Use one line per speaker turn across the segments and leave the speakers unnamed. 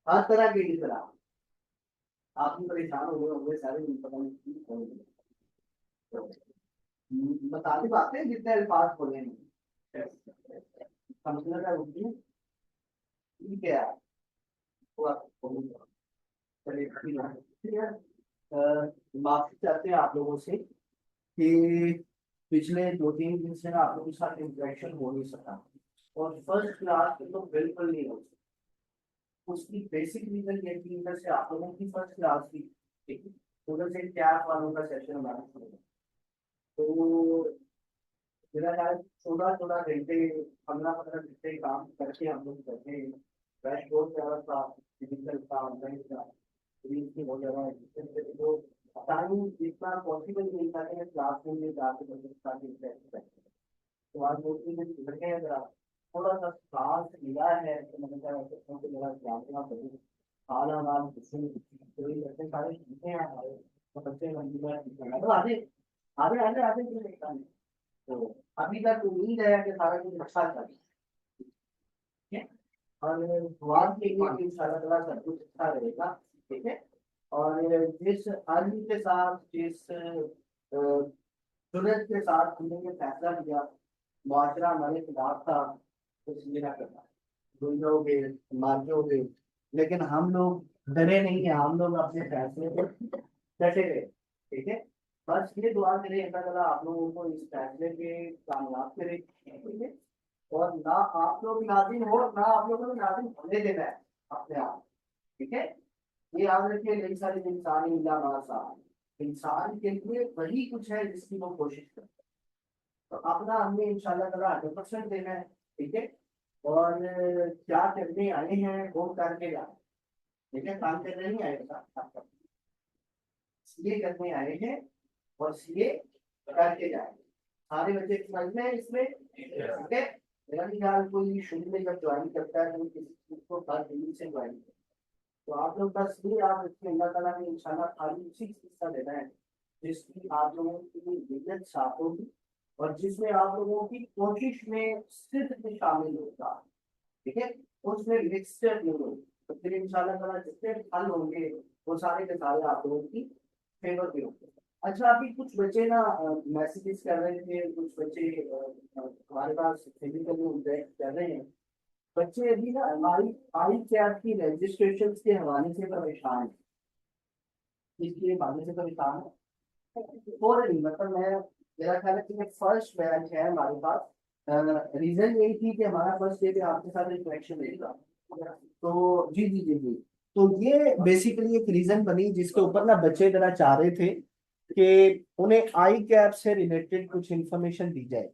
हर तरह के टीचर आप भी परेशान हो गए होंगे सारे दिन, पता नहीं क्यों हो गए। तो बता भी पाते हैं जितने अल्फाज बोले हैं समझने का रुकिए। ठीक है यार, वो आप बोलूंगा। चलिए ठीक है। ठीक है। माफी चाहते हैं आप लोगों से कि पिछले 2-3 दिन से ना आप लोगों के साथ इंटरेक्शन हो नहीं सका, और फर्स्ट क्लास में तो बिल्कुल नहीं हो सका। उसकी बेसिक रीजन ये थी, इधर से आप लोगों की फर्स्ट क्लास की, ठीक है, उधर से कैप वालों का सेशन हमारा शुरू हुआ। तो मेरा ख्याल 14-14 घंटे, 15-15 घंटे काम करके हम लोग करते हैं। डैशबोर्ड ज़्यादा था, डिजिटल था, ऑनलाइन था, रील्स की बहुत ज़्यादा है। तो टाइम जितना पॉसिबल नहीं था कि मैं क्लासरूम में जाके बच्चों के साथ इंटरेक्ट करें। तो आज 2-3 दिन गुजर गए, अगर आप थोड़ा सा सांस लिया है तो मैंने कहा बच्चों को मेरा जाना करूँ। खाना वाल कोई बच्चे सारे सीखे हैं हमारे, तो बच्चे मंजिला तो आधे आधे आधे आधे क्यों देखता नहीं। तो अभी तक उम्मीद है कि सारा कुछ अच्छा चल, ठीक है। और दुआ के लिए कि इंशाल्लाह ताला सब कुछ अच्छा रहेगा, ठीक है। और जिस आदमी के साथ, जिस सूरत के साथ हमने ये फैसला किया, मुआशरा हमारे खिलाफ था, तो इसलिए ना करना ढूंढोगे, मारोगे, लेकिन हम लोग डरे नहीं है, हम लोग अपने फैसले पर डटे रहे, ठीक है। बस ये दुआ करें अल्लाह ताला आप लोगों को इस फैसले पे कामयाब करे, ठीक है। और ना आप लोग नाज़िम हो, ना आप लोगों को नाज़िम होने देना है अपने आप, ठीक है। ये याद रखिए, कई सारे इंसान इल्ला माशा, इंसान के लिए वही कुछ है जिसकी वो कोशिश करे। तो अपना हमने इंशाल्लाह ताला 100% देना है, ठीक है। और क्या करने आए हैं वो करके जाए, ठीक है। काम करने नहीं आएगा, सीए करने आए हैं और सीए करके जाए। सारे बच्चे समझ में है इसमें, ठीक है। मेरा ख्याल कोई शुरू में जब ज्वाइन करता है तो किसी चीज को हर दिल्ली से ज्वाइन करता है। तो आप लोग बस ये याद रखिए, अल्लाह ताला ने इंशाल्लाह खाली उसी चीज का देना है जिसकी आप लोगों की नीयत साफ होगी, और जिसमें आप लोगों की कोशिश में सिर्फ शामिल होगा, ठीक है। उसमें मिक्सचर नहीं होगी, तो फिर इंशाल्लाह ताला जितने फल होंगे वो सारे के सारे आप लोगों की फेवर में होंगे। अच्छा, अभी कुछ बच्चे ना मैसेजेस कर रहे थे, कुछ बच्चे हमारे पास फिजिकली इंटरेक्ट कर रहे हैं। बच्चे अभी ना हमारी आई कैप की रजिस्ट्रेशन के हवाले से परेशान है, इसके हवाले से परेशान है। और नहीं मतलब मैं, मेरा ख्याल है कि फर्स्ट बैच है हमारे पास। रीजन यही थी कि हमारा फर्स्ट डे पे आपके साथ इंटरेक्शन रहेगा। तो जी जी जी जी, तो ये बेसिकली एक रीजन बनी जिसके ऊपर ना बच्चे जरा चाह रहे थे कि उन्हें आई कैप से रिलेटेड कुछ इंफॉर्मेशन दी जाए।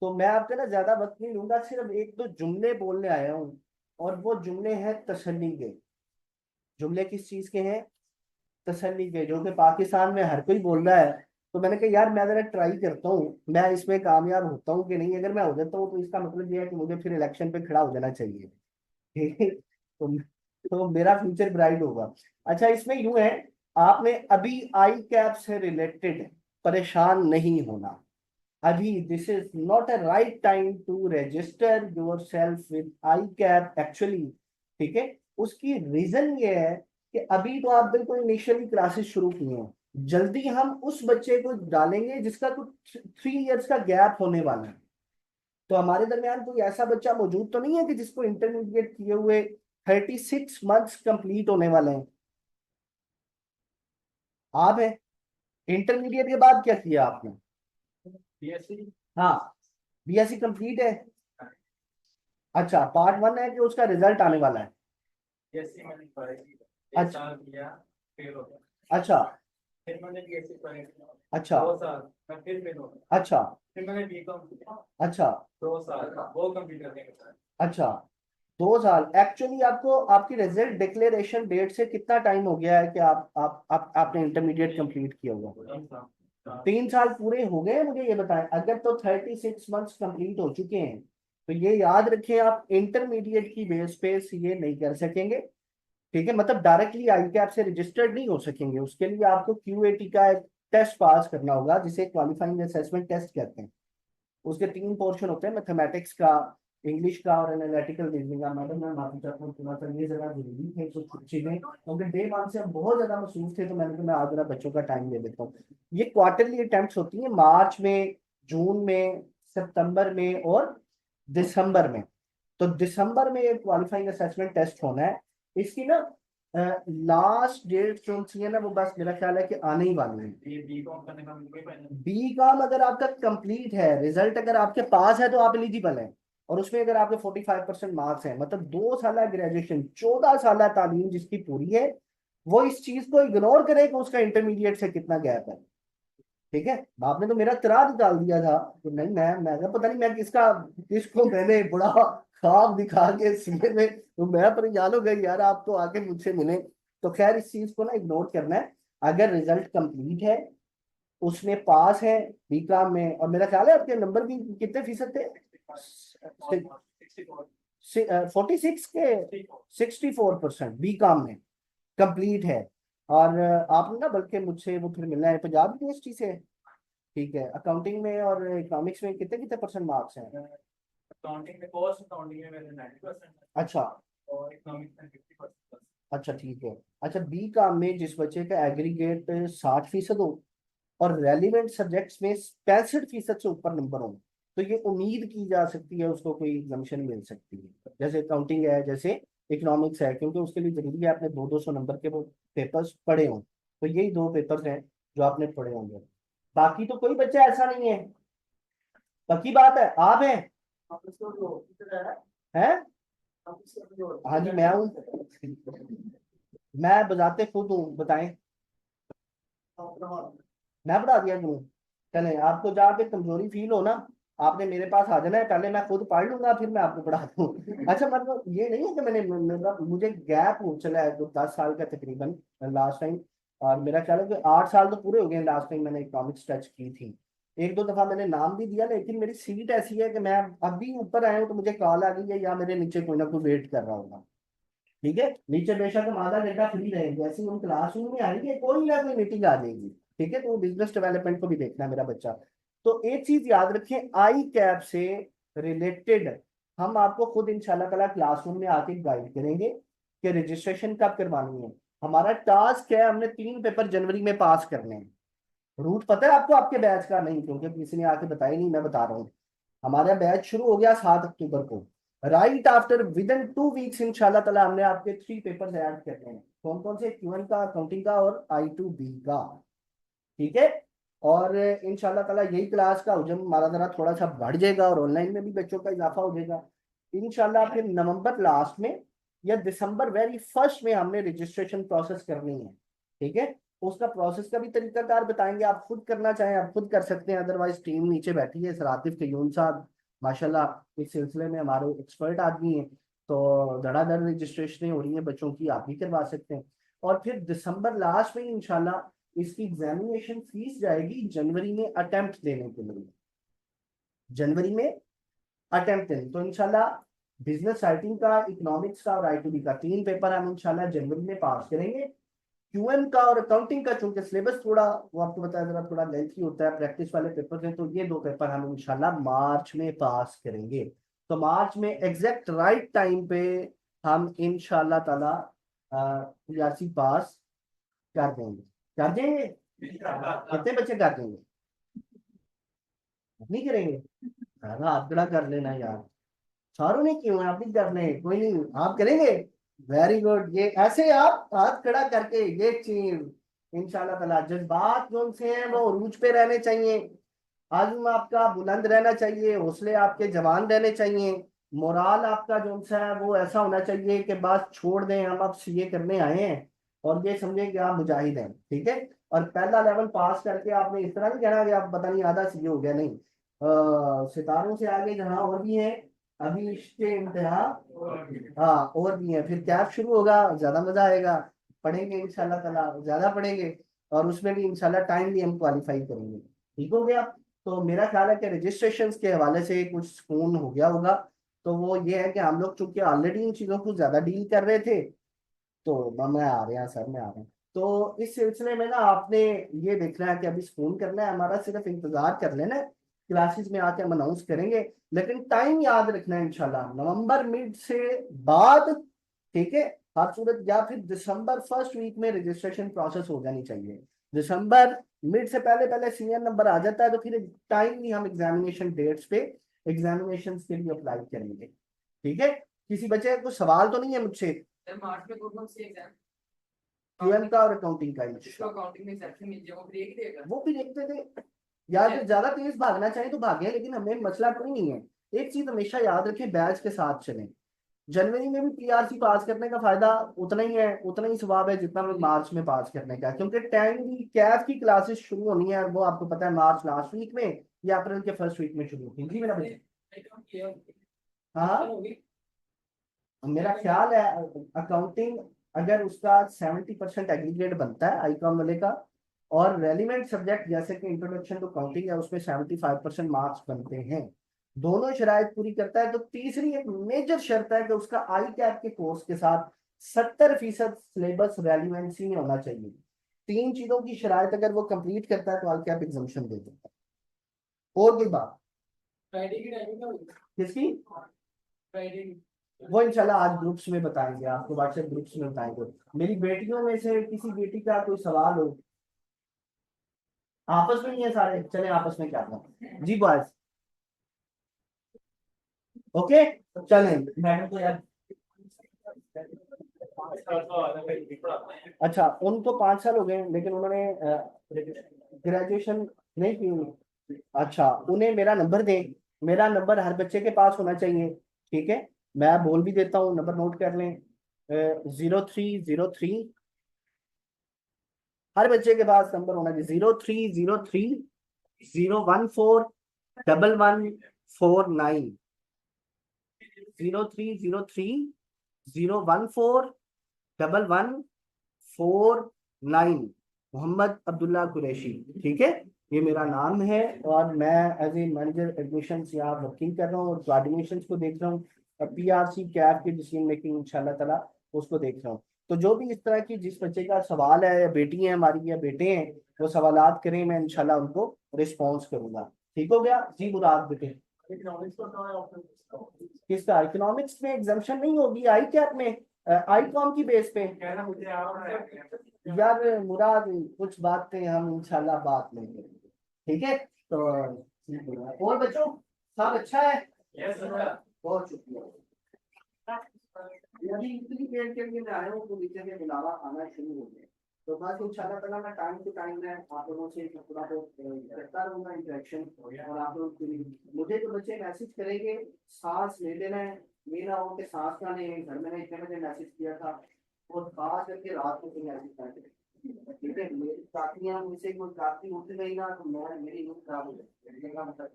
तो मैं आपसे ना ज्यादा वक्त नहीं लूंगा, सिर्फ एक दो जुमले बोलने आया हूँ, और वो जुमले हैं तसल्ली के। जुमले किस चीज के हैं? तसल्ली के, जो कि पाकिस्तान में हर कोई बोल रहा है। तो मैंने कहा यार मैं जरा ट्राई करता हूँ, मैं इसमें कामयाब होता हूँ कि नहीं। अगर मैं हो जाता हूँ तो इसका मतलब ये है कि मुझे फिर इलेक्शन पे खड़ा हो जाना चाहिए, ठीक है। तो मेरा फ्यूचर ब्राइट होगा। अच्छा, इसमें यूं है, आपने अभी आई कैप से रिलेटेड परेशान नहीं होना। अभी this is not a right time to register yourself with ICAP actually, ठीक है। उसकी रीजन ये है कि अभी तो आप बिल्कुल इनिशियली क्लासेस शुरू किए हैं, जल्दी हम उस बच्चे को डालेंगे जिसका कुछ 3 इयर्स का गैप होने वाला है। तो हमारे दरमियान कोई ऐसा बच्चा मौजूद तो नहीं है कि जिसको इंटरमीडिएट किए हुए 36 मंथ्स कंप्लीट होने वाले हैं? आप है, इंटरमीडिएट के बाद क्या किया आपने? बीएससी। हाँ, बीएससी कंप्लीट है। अच्छा, पार्ट 1 है कि उसका रिजल्ट आने वाला है? बीएससी मैंने पढ़ी, अच्छा किया, फेल हो गया। अच्छा, फिर मैंने बीएससी पढ़ी, अच्छा 2 साल, मैं फिर फेल हो गया। अच्छा, फिर मैंने बीकॉम किया, अच्छा 2 साल, वो कंप्लीट करने के बाद। अच्छा, 2 साल। एक्चुअली आपको आपकी रिजल्ट डिक्लेरेशन डेट से कितना टाइम हो गया है कि आपने इंटरमीडिएट कंप्लीट किया हुआ? 3 साल पूरे हो गए? मुझे ये बताएं, अगर तो 36 मंथ्स कंप्लीट हो चुके हैं तो ये याद रखें आप इंटरमीडिएट की बेस पे ये नहीं कर सकेंगे, ठीक है। मतलब डायरेक्टली आई कैप से रजिस्टर्ड नहीं हो सकेंगे, उसके लिए आपको क्यूएटी का एक टेस्ट पास करना होगा जिसे क्वालिफाइंग असेसमेंट टेस्ट कहते हैं। उसके 3 पोर्शन होते हैं, मैथमेटिक्स का, इंग्लिश का और एनालिटिकल रीजनिंग का। मैडम मैं माफी चाहता हूँ, थोड़ा सा ये जरा जरूरी है कुछ चीजें, क्योंकि डे 1 से हम बहुत ज्यादा मसरूफ थे, तो मैंने कहा मैं आज जरा बच्चों का टाइम दे देता हूँ। ये क्वार्टरली अटेम्प्ट होती है, मार्च में, जून में, सितंबर में और दिसंबर में। तो दिसंबर में एक क्वालिफाइंग असेसमेंट टेस्ट होना है। इसकी ना लास्ट डेट जो सी है ना, वो बस मेरा ख्याल है कि आने ही वाली है। बी कॉम अगर आपका कंप्लीट है, रिजल्ट अगर आपके पास है तो आप एलिजिबल हैं, और उसमें अगर आपके 45% मार्क्स हैं, मतलब 2 साल ग्रेजुएशन, 14 साल तालीम जिसकी पूरी है, वो इस चीज को इग्नोर करे कि उसका इंटरमीडिएट से कितना गैप है। ठीक है, आपने तो मेरा त्राह निकाल दिया था कि नहीं, मैं कहा, पता नहीं मैं किसको मैंने बड़ा ख्वाब दिखा के सीए में, तो मैं परेशान हो गई यार, आप तो आके मुझसे मिले। तो खैर इस चीज को ना इग्नोर करना है। अगर रिजल्ट कंप्लीट है, उसमें पास है बीकॉम में, और मेरा ख्याल है आपके नंबर भी कितने फीसद थे? 46 के 64% बीकॉम में कंप्लीट है। और आपने ना बल्कि मुझसे वो फिर मिलना है पंजाब यूनिवर्सिटी से। ठीक है, अकाउंटिंग में और इकोनॉमिक्स में कितने कितने परसेंट मार्क्स हैं?
अकाउंटिंग में, कॉस्ट अकाउंटिंग में मेरे 90%।
अच्छा।
और इकोनॉमिक्स में 50%।
अच्छा ठीक है। अच्छा, बी काम में जिस बच्चे का एग्रीगेट 60% हो और रेलिवेंट सब्जेक्ट्स में 65% से ऊपर नंबर हो, तो ये उम्मीद की जा सकती है उसको कोई एग्जामेशन मिल सकती है, जैसे अकाउंटिंग है, जैसे इकोनॉमिक्स है, क्योंकि उसके लिए जरूरी है आपने 200 नंबर के वो पेपर्स पढ़े हों। तो यही 2 पेपर्स हैं जो आपने पढ़े होंगे, बाकी तो कोई बच्चा ऐसा नहीं है। पक्की बात है, आप हैं? हैं? हाँ जी मैं हूँ, मैं बजाते खुद हूँ, बताएं। मैं पढ़ा दिया क्यों? चले, आपको जहाँ पे कमजोरी फील हो ना, आपने मेरे पास आ जाना है, पहले मैं खुद पढ़ लूंगा फिर मैं आपको पढ़ा दूँ। अच्छा, मतलब ये नहीं है कि मुझे गैप हो चला है 10 साल का तकरीबन लास्ट टाइम। और मेरा ख्याल है कि 8 साल तो पूरे हो गए लास्ट टाइम मैंने इकोनॉमिक्स टच की थी। एक दो दफा मैंने नाम भी दिया, लेकिन मेरी सीट ऐसी है कि मैं अभी ऊपर आया हूँ तो मुझे कॉल आ गई है, या मेरे नीचे कोई ना कोई वेट कर रहा होगा। ठीक है, नीचे बेशक हम आधा घंटा फ्री रहेंगे, जैसे ही हम क्लासरूम में आएंगे कोई ना कोई मीटिंग आ जाएगी। ठीक है, तो वो बिजनेस डेवलपमेंट को भी देखना है मेरा बच्चा। तो एक चीज याद रखें, आई कैप से रिलेटेड हम आपको खुद इंशाल्लाह ताला क्लासरूम में आके गाइड करेंगे कि रजिस्ट्रेशन कब करवानी है। हमारा टास्क है, हमने 3 पेपर जनवरी में पास करने हैं। रूट पता है आपको आपके बैच का? नहीं, क्योंकि किसी ने आके बताया नहीं, मैं बता रहा हूँ। हमारा बैच शुरू हो गया 7 अक्टूबर को। Right after with in 2 weeks इंशाल्लाह ताला हमने आपके 3 पेपर्स ऐड करने हैं। कौन कौन से? Q1 का, अकाउंटिंग का और I2B का। ठीक है, और इंशाल्लाह ताला यही क्लास का हुजम हमारा जरा थोड़ा सा बढ़ जाएगा और ऑनलाइन में भी बच्चों का इजाफा हो जाएगा इंशाल्लाह। फिर नवंबर लास्ट में या दिसंबर वेरी फर्स्ट में हमने रजिस्ट्रेशन प्रोसेस करनी है। ठीक है, उसका प्रोसेस का भी तरीकाकार बताएंगे, आप खुद करना चाहें आप खुद कर सकते हैं, अदरवाइज टीम नीचे बैठी है, सरातिफ कयूम साहब माशाल्लाह इस सिलसिले में हमारे एक्सपर्ट आदमी हैं। तो धड़ाधड़ रजिस्ट्रेशन हो रही है बच्चों की, आप भी करवा सकते हैं। और फिर दिसंबर लास्ट में इंशाल्लाह इसकी एग्जामिनेशन फीस जाएगी जनवरी में अटेम्प्ट देने के लिए। जनवरी में अटेम्प्ट देने तो इंशाल्लाह बिजनेस राइटिंग का, इकोनॉमिक्स का और I2B का 3 पेपर हम इंशाल्लाह जनवरी में पास करेंगे। Q1 का और अकाउंटिंग का चूंकि सिलेबस थोड़ा, वो आपको बताया जरा थोड़ा लेंथी होता है, प्रैक्टिस वाले पेपर हैं, तो ये 2 पेपर हम इंशाल्लाह मार्च में पास करेंगे। तो मार्च में एग्जैक्ट राइट टाइम पे हम इंशाल्लाह ताला यासी पास कर देंगे। कर देंगे? कितने बच्चे कर देंगे? नहीं करेंगे? हाँ, हाथ खड़ा कर लेना यार, सारों ने क्यों, आप भी करने, कोई नहीं, आप करेंगे। वेरी गुड, ये ऐसे आप हाथ खड़ा करके ये चीज इंशाल्लाह ताला, जज्बात जो से हैं वो उरूज पे रहने चाहिए, आज़म आपका बुलंद रहना चाहिए, हौसले आपके जवान रहने चाहिए, मोराल आपका जो सा है वो ऐसा होना चाहिए कि बस छोड़ दें, हम अब सीए करने आए हैं, और ये समझें कि आप मुजाहिद हैं। ठीक है, और पहला लेवल पास करके आपने इस तरह नहीं कहना कि आप पता नहीं आधा सीए हो गया, नहीं। सितारों से आगे जहां और भी हैं, अभी इसके इंतहा, हाँ और भी है, फिर कैब शुरू होगा, ज्यादा मजा आएगा, पढ़ेंगे इंशाल्लाह ताला, ज्यादा पढ़ेंगे, और उसमें भी इंशाल्लाह टाइम भी हम क्वालिफाई करेंगे। ठीक हो गया? तो मेरा ख्याल है कि रजिस्ट्रेशन के हवाले से कुछ सुकून हो गया होगा। तो वो ये है कि हम लोग चूंकि ऑलरेडी इन चीजों को ज्यादा डील कर रहे थे, तो मैं आ रहा सर, मैं आ रहा हूँ। तो इस सिलसिले में ना आपने ये देखना है कि अभी सुकून करना है, हमारा सिर्फ इंतजार कर लेना है। क्लासेस में आके हम अनाउंस करेंगे, लेकिन टाइम याद रखना है इंशाल्लाह नवंबर मिड से बाद, ठीक है। हर सूरत या फिर दिसंबर फर्स्ट वीक में रजिस्ट्रेशन प्रोसेस हो जानी चाहिए। दिसंबर मिड से पहले पहले सीनियर नंबर आ जाता है तो फिर टाइम भी हम एग्जामिनेशन डेट्स पे एग्जामिनेशन के लिए अप्लाई करेंगे, ठीक है। किसी बच्चे का कुछ सवाल तो नहीं है मुझसे?
मार्च में कौन सी एग्जाम?
क्यूएम का और अकाउंटिंग का
जिसको अकाउंटिंग में एग्जाम मिल जाए वो ब्रेक देगा।
वो भी देखते थे यार, ज्यादा तेज भागना चाहे तो भागे, लेकिन हमें मसला कोई नहीं है। एक चीज हमेशा याद रखें, बैच के साथ चलें। जनवरी में भी पीआरसी पास करने का फायदा उतना ही है, उतना ही सवाब है जितना में मार्च में पास करने का, क्योंकि टाइम भी कैफ की क्लासेस शुरू होनी है, वो आपको पता है मार्च लास्ट वीक में या अप्रैल के फर्स्ट वीक में शुरू होगी। जी मेरा बच्चा, हाँ मेरा ख्याल है अकाउंटिंग अगर उसका 70% एग्रीगेट बनता है आईकॉम वाले का, और रेलिवेंट सब्जेक्ट जैसे कि इंट्रोडक्शन टू काउंटिंग है उसमें 75% मार्क्स बनते हैं, दोनों शराइत पूरी करता है, तो तीसरी एक मेजर शर्त है कि उसका आई कैप के कोर्स के साथ 70% सिलेबस रेलिवेंसी में होना चाहिए। तीन चीजों की शराइत अगर वो कंप्लीट करता है तो आई कैप एग्जामिशन दे देता है। और कोई बात?
फ्राइडे की टाइमिंग
किसकी?
फ्राइडे
वो इंशाल्लाह आज ग्रुप्स में बताएंगे, आपको व्हाट्सएप ग्रुप्स में बताएंगे। मेरी बेटियों में से किसी बेटी का कोई सवाल हो, आपस में ही है सारे, चले आपस में क्या करना जी बॉयज, ओके चलें मैडम को यार। अच्छा उनको 5 साल हो गए लेकिन उन्होंने ग्रेजुएशन नहीं की। अच्छा उन्हें मेरा नंबर दें, मेरा नंबर हर बच्चे के पास होना चाहिए, ठीक है। मैं बोल भी देता हूँ, नंबर नोट कर लें, 0303, हर बच्चे के पास नंबर होना चाहिए 0303 014 1149, 0303 014 1149, मोहम्मद अब्दुल्ला कुरैशी, ठीक है। ये मेरा नाम है और मैं एज ए मैनेजर एडमिशन यहाँ वर्किंग कर रहा हूँ और कोऑर्डिनेशन को देख रहा हूँ, पीआरसी कैब की डिसीजन मेकिंग इंशाल्लाह ताला उसको देख रहा हूँ। तो जो भी इस तरह की जिस बच्चे का सवाल है, या बेटी है हमारी या बेटे हैं, वो सवालात करें, मैं इंशाल्लाह उनको रिस्पॉन्स करूंगा। ठीक हो गया जी मुराद बेटे? किसका? इकोनॉमिक्स में एग्जाम्शन नहीं होगी आई कैप में, आई कॉम की बेस पे। यार मुराद कुछ बातें हम इंशाल्लाह बात नहीं करेंगे, ठीक है। तो और बच्चों सब अच्छा है? बहुत शुक्रिया। अभी इतनी देर के लिए मैं आया हूँ तो नीचे के बुलावा आना शुरू हो गया, तो बस इंशाल्लाह ताला मैं टाइम टू टाइम में आप लोगों से थोड़ा बहुत करता रहूंगा इंटरेक्शन, और आप लोग मुझे तो बच्चे मैसेज करेंगे सांस ले लेना है, ये ना हो कि सांस ना लें। घर में इतने बजे मैसेज किया था और खास करके रात को तो मैसेज करते, ठीक है। मेरी साथियां मुझसे कोई साथी उठ गई ना तो मैं मेरी नींद खराब हो जाएगी,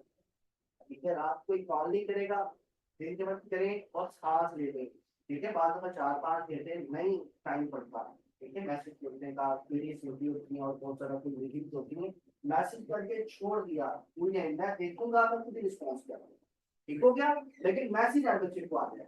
ठीक है। रात कोई कॉल नहीं करेगा, दिन के वक्त करे और सांस ले ले, ठीक है। बाद में 4-5 घंटे नहीं टाइम पड़ता, ठीक है। मैसेज करने का क्वेरीज होती होती है और बहुत सारा कुछ मीटिंग्स होती है, मैसेज करके छोड़ दिया मुझे, मैं देखूंगा मैं खुद रिस्पॉन्स करूंगा, ठीक हो गया। लेकिन मैसेज हर बच्चे को आ जाए।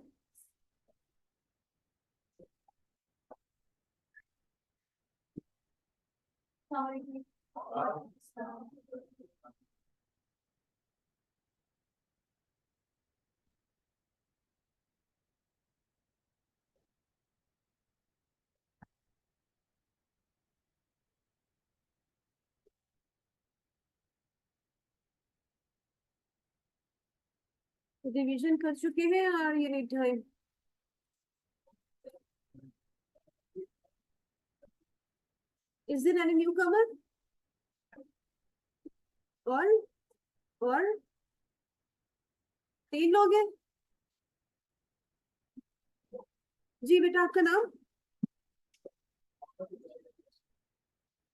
रिवीजन कर चुके हैं और ये नीट है। इज देयर एनी न्यू कमर? और 3 लोग हैं जी। बेटा आपका नाम?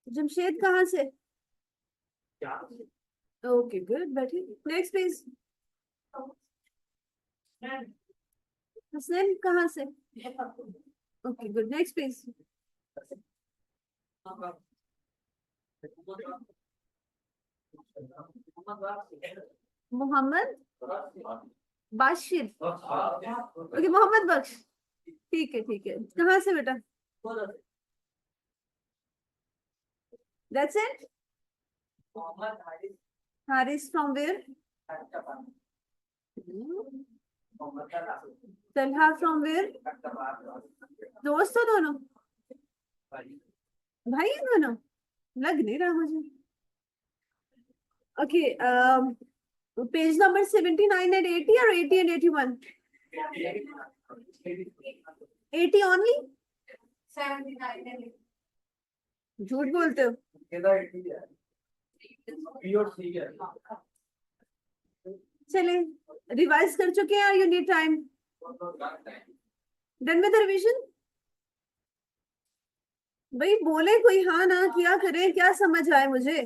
जमशेद कहाँ से? ओके गुड, बैठिए। Next please. हसनैन कहाँ से? Okay good, next please. Mohammad Bashir, okay Mohammad Bakhsh, ठीक है ठीक है। कहाँ से बेटा? That's it? Haris from where? Talha from where? दोस्त हो दोनों? भाई हैं दोनों? लग नहीं रहा मुझे. Okay, page number 79 and 80 or 80 and 81? 80 only? 79 and 80. झूठ बोलते हो. चले, रिवाइज कर चुके हैं, you need time. Done with the revision? भाई बोले कोई हाँ ना, क्या करें, क्या समझ आए मुझे.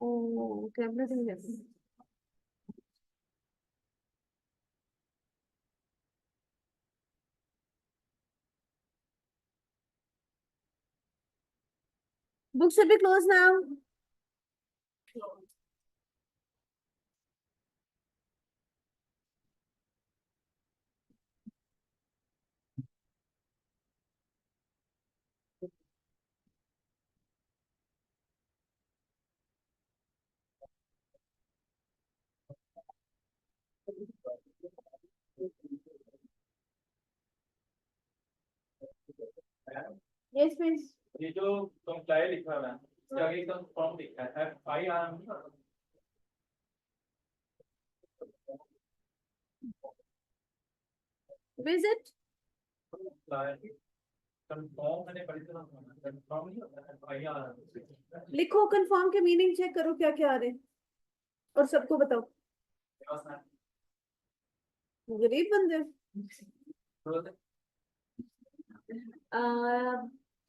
Oh, everything is. Book should be closed now. Yes, please.
ये जो कंप्लाई लिखा हुआ है इसके आगे एकदम फॉर्म लिखा है FIR
Visit.
कंफर्म मैंने पढ़ी थी कंफर्म नहीं होता FIR
लिखो, कंफर्म के मीनिंग चेक करो क्या क्या आ रहे हैं और सबको बताओ. गरीब बंदे.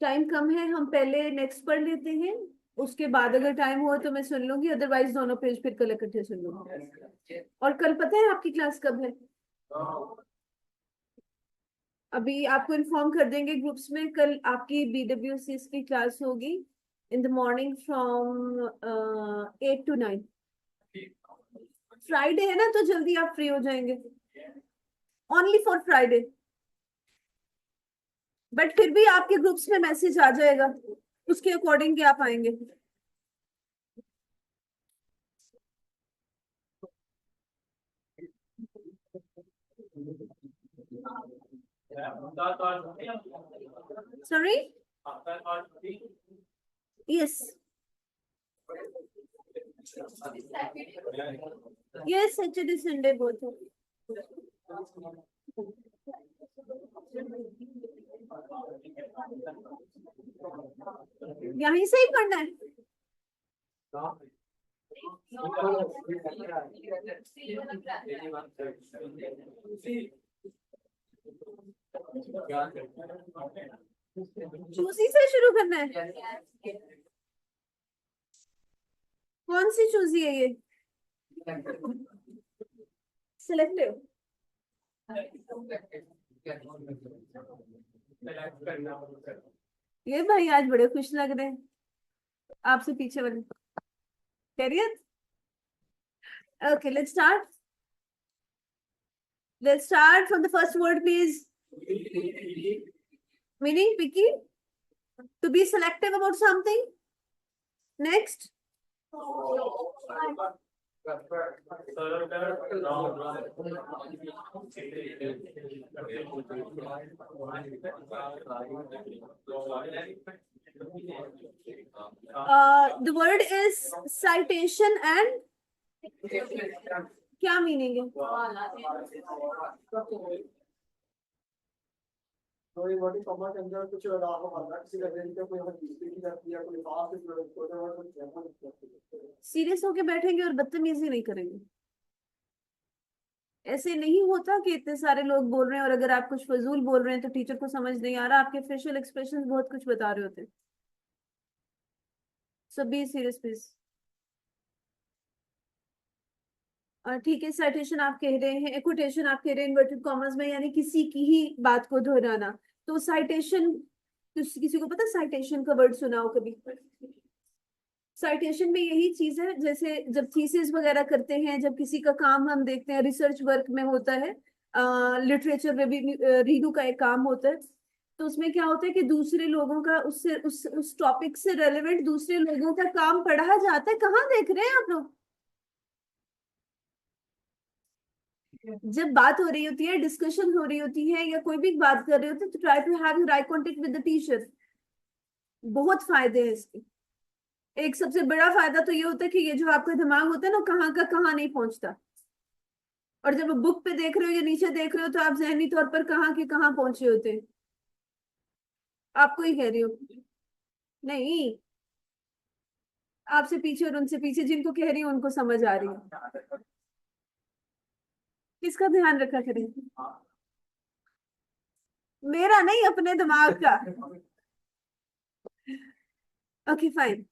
टाइम कम है, हम पहले नेक्स्ट पढ़ लेते हैं, उसके बाद अगर टाइम हो तो मैं सुन लूंगी, अदरवाइज दोनों पेज फिर कल इकट्ठे सुन लूंगी. और कल पता है आपकी क्लास कब है? अभी आपको इन्फॉर्म कर देंगे ग्रुप्स में. कल आपकी BWCS की क्लास होगी in the morning from 8 to 9. Friday है ना, तो जल्दी आप फ्री हो जाएंगे. Only for Friday. बट फिर भी आपके ग्रुप्स में मैसेज आ जाएगा, उसके अकॉर्डिंग आप आएंगे. Sorry? Yes. Yes, Saturday, Sunday both. यहीं से ही पढ़ना है. चूजी से शुरू करना है. कौन सी चूजी है ये? सिलेक्टिव. ये भाई आज बड़े खुश लग रहे हैं आपसे पीछे वाले. खैरियत? Okay, let's start. Let's start from the first word, please. Meaning picky. To be selective about something. Next. The word is citation and क्या मीनिंग है?
थोड़ी मोटी कॉमन के अंदर कुछ आपको पता किसी का रेंज का कोई हमें दूसरी की जाती है कोई बात से छोटे वर्ड
सीरियस होके बैठेंगे और बदतमीजी नहीं करेंगे. ऐसे नहीं होता कि इतने सारे लोग बोल रहे हैं और अगर आप कुछ फजूल बोल रहे हैं तो टीचर को समझ नहीं आ रहा. आपके फेशियल एक्सप्रेशंस बहुत कुछ बता रहे होते हैं. सो बी सीरियस प्लीज. ठीक है, साइटेशन आप कह रहे हैं, कोटेशन आप कह रहे हैं इन्वर्टेड कॉमर्स में, यानी किसी की ही बात को दोहराना. तो साइटेशन, किसी को पता साइटेशन का वर्ड सुना हो कभी? साइटेशन में यही चीज है, जैसे जब थीसिस वगैरह करते हैं, जब किसी का काम हम देखते हैं, रिसर्च वर्क में होता है, लिटरेचर में भी रीडू का एक काम होता है, तो उसमें क्या होता है कि दूसरे लोगों का उससे उस टॉपिक से रेलेवेंट दूसरे लोगों का काम पढ़ा जाता है। कहाँ देख रहे हैं आप लोग? जब बात हो रही होती है, डिस्कशन हो रही होती है, या कोई भी बात कर रहे होते हैं, तो try to have your eye contact with the teacher. बहुत फायदे हैं इसके। एक सबसे बड़ा फायदा तो ये होता है कि ये जो आपका दिमाग होता है ना, कहाँ का कहाँ नहीं पहुंचता। और जब आप बुक पे देख रहे हो या नीचे देख रहे हो, तो आप जहनी तौर पर कहाँ के कहाँ पहुंचे होते हैं। आपको ही कह रही हो, नहीं, आपसे पीछे और उनसे पीछे, जिनको कह रही हूँ उनको समझ आ रही है। किसका ध्यान रखा करें? मेरा नहीं, अपने दिमाग का। Okay fine.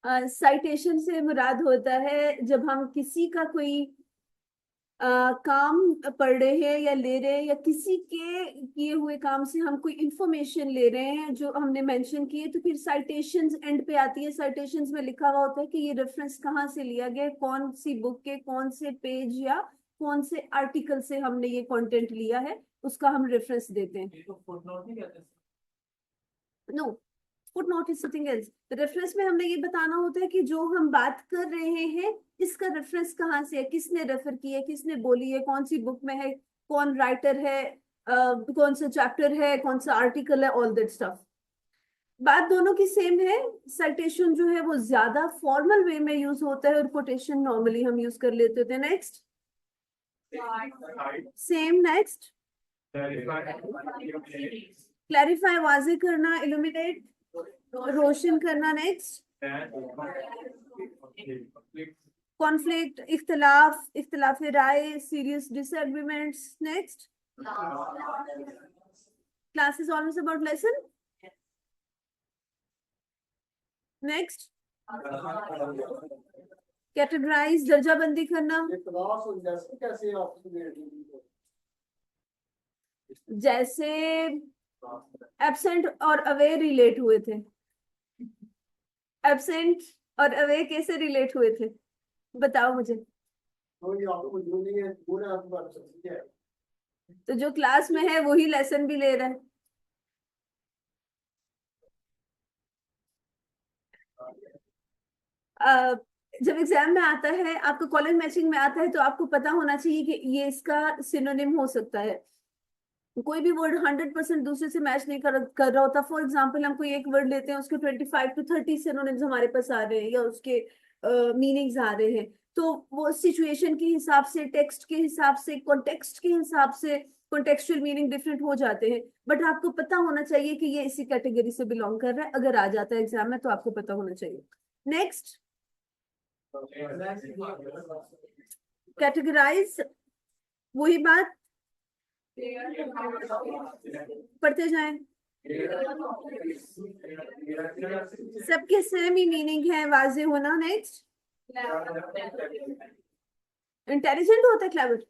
साइटेशन से मुराद होता है जब हम किसी का कोई काम पढ़ रहे हैं या ले रहे हैं, या किसी के किए हुए काम से हम कोई इंफॉर्मेशन ले रहे हैं जो हमने मेंशन किए, तो फिर साइटेशंस एंड पे आती है। साइटेशंस में लिखा हुआ होता है कि ये रेफरेंस कहाँ से लिया गया है, कौन सी बुक के कौन से पेज या कौन से आर्टिकल से हमने ये कंटेंट लिया है, उसका हम रेफरेंस देते हैं।
इसको फुटनोट नहीं कहते?
No, footnote is something else. Reference में हमने ये बताना होता है कि जो हम बात कर रहे हैं इसका रेफरेंस कहाँ से है, किसने रेफर किया है, किसने बोली है, कौन सी बुक में है, कौन राइटर है, कौन सा चैप्टर है, कौन सा आर्टिकल है, ऑल दैट स्टफ। बात दोनों की सेम है। साइटेशन जो है वो ज्यादा फॉर्मल वे में यूज होता है, और कोटेशन नॉर्मली हम यूज कर लेते होते हैं। Next, same. नेक्स्ट, क्लैरिफाई, वाज़ेह करना, इल्यूमिनेट, रोशन करना। नेक्स्ट, कॉन्फ्लिक्ट, इख्तलाफ, इख्तलाफ राय, serious disagreements. Next, class is always about lesson. Next, categorize, दर्जा बंदी करना। जैसे एब्सेंट और अवे रिलेट हुए थे। एब्सेंट और अवे कैसे रिलेट हुए थे, बताओ मुझे। तो जो क्लास में है वही लेसन भी ले रहा है। जब एग्जाम में आता है, आपको कॉलेज मैचिंग में आता है, तो आपको पता होना चाहिए कि ये इसका सिनोनिम हो सकता है। कोई भी वर्ड 100% दूसरे से मैच नहीं कर रहा होता। फॉर एग्जाम्पल, हम कोई एक वर्ड लेते हैं, उसके 25 to 30 सिनोनिम्स हमारे पास आ रहे हैं, या उसके मीनिंग्स आ रहे हैं। तो वो सिचुएशन के हिसाब से, टेक्स्ट के हिसाब से, कॉन्टेक्स्ट के हिसाब से कॉन्टेक्चुअल मीनिंग डिफरेंट हो जाते हैं। बट आपको पता होना चाहिए कि ये इसी कैटेगरी से बिलोंग कर रहा है। अगर आ जाता है एग्जाम में तो आपको पता होना चाहिए। नेक्स्ट, कैटेगराइज, वही बात, पढ़ते जाएं। सबके सेम ही मीनिंग है, वाजे होना। नेक्स्ट, इंटेलिजेंट होता है क्लेवर।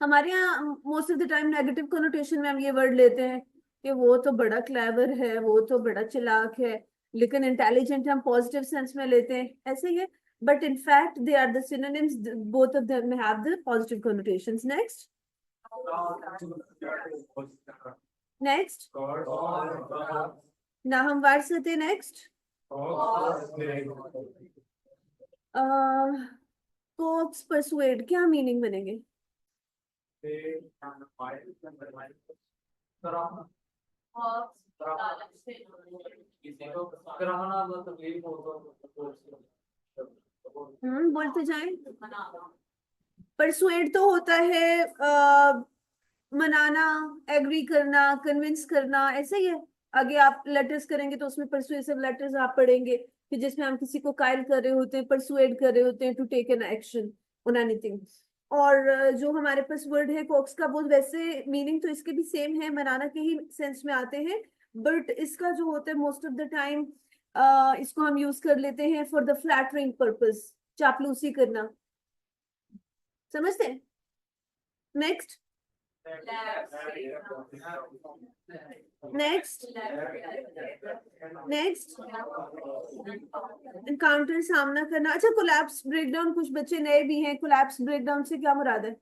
हमारे यहाँ most of the time negative connotation में हम ये वर्ड लेते हैं कि वो तो बड़ा क्लेवर है, वो तो बड़ा चालाक है। लेकिन इंटेलिजेंट हम पॉजिटिव सेंस में लेते हैं, ऐसे ही है। But in fact, they are the synonyms. Both of them have the positive connotations. Next. Next. Now हम वार्सते next. Coax, persuade, क्या मीनिंग बनेंगे? बोलते जाएं। परसुएड तो होता है मनाना, एग्री करना, कन्विंस करना, ऐसे ही है। आगे आप लेटर्स करेंगे तो उसमें परसुएसिव लेटर्स आप पढ़ेंगे कि जिसमें हम किसी को कायल कर रहे होते हैं, परसुएड कर रहे होते हैं to take an action on anything. और जो हमारे पास वर्ड है कोक्स का, वो वैसे मीनिंग तो इसके भी सेम है, मनाना के ही सेंस में आते हैं। बट इसका जो होता है मोस्ट ऑफ द टाइम इसको हम यूज कर लेते हैं फॉर द फ्लैटरिंग पर्पस, चापलूसी करना। समझते हैं? नेक्स्ट, नेक्स्ट, नेक्स्ट, एनकाउंटर, सामना करना। अच्छा, कोलैप्स, ब्रेकडाउन, कुछ बच्चे नए भी हैं। कोलैप्स, ब्रेकडाउन से क्या मुराद है?